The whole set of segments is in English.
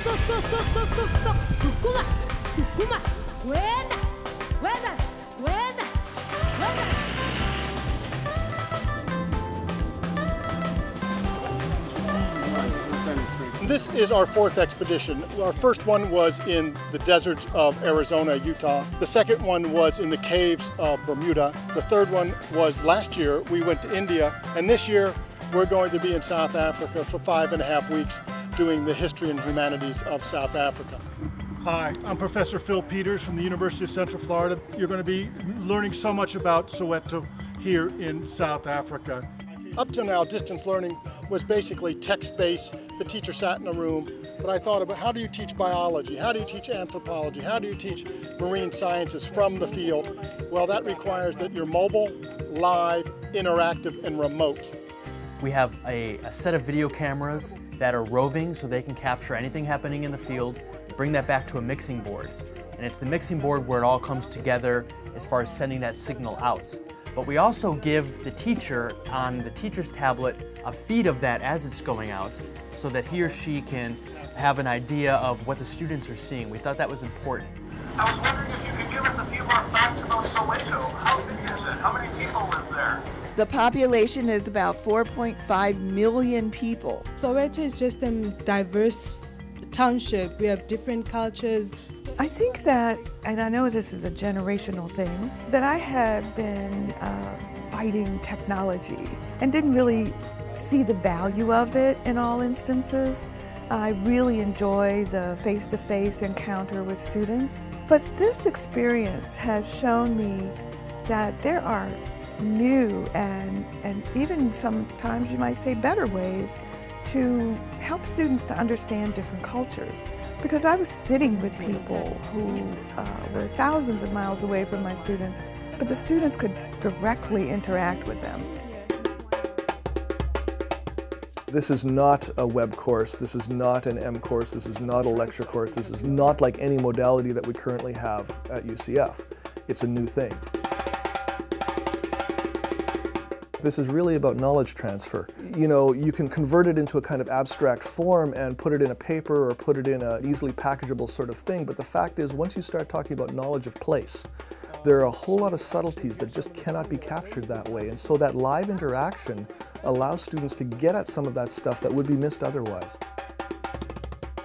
Sukuma, sukuma, kwenda, kwenda, kwenda, kwenda. This is our fourth expedition. Our first one was in the deserts of Arizona, Utah. The second one was in the caves of Bermuda. The third one was last year. We went to India. And this year, we're going to be in South Africa for 5.5 weeks doing the history and humanities of South Africa. Hi, I'm Professor Phil Peters from the University of Central Florida. You're going to be learning so much about Soweto here in South Africa. Up till now, distance learning was basically text-based. The teacher sat in a room, but I thought about how do you teach biology? How do you teach anthropology? How do you teach marine sciences from the field? Well, that requires that you're mobile, live, interactive, and remote. We have a set of video cameras that are roving so they can capture anything happening in the field, bring that back to a mixing board. And it's the mixing board where it all comes together as far as sending that signal out. But we also give the teacher on the teacher's tablet a feed of that as it's going out so that he or she can have an idea of what the students are seeing. We thought that was important. I was wondering if you could give us a few more facts about Soweto. How big is it? How many people live there? The population is about 4.5 million people. Soweto is just a diverse township. We have different cultures. I think that, and I know this is a generational thing, that I had been fighting technology and didn't really see the value of it in all instances. I really enjoy the face-to-face encounter with students. But this experience has shown me that there are new and even sometimes you might say better ways to help students to understand different cultures. Because I was sitting with people who were thousands of miles away from my students, but the students could directly interact with them. This is not a web course, this is not an M course, this is not a lecture course, this is not like any modality that we currently have at UCF. It's a new thing. This is really about knowledge transfer. You know, you can convert it into a kind of abstract form and put it in a paper or put it in an easily packageable sort of thing, but the fact is once you start talking about knowledge of place, there are a whole lot of subtleties that just cannot be captured that way, and so that live interaction allows students to get at some of that stuff that would be missed otherwise.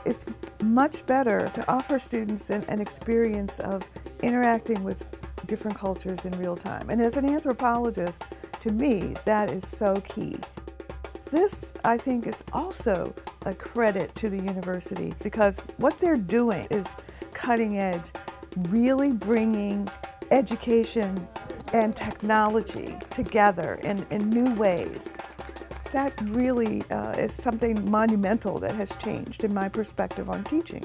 It's much better to offer students an experience of interacting with different cultures in real time, and as an anthropologist, to me, that is so key. This, I think, is also a credit to the university because what they're doing is cutting edge, really bringing education and technology together in new ways. That really is something monumental that has changed in my perspective on teaching.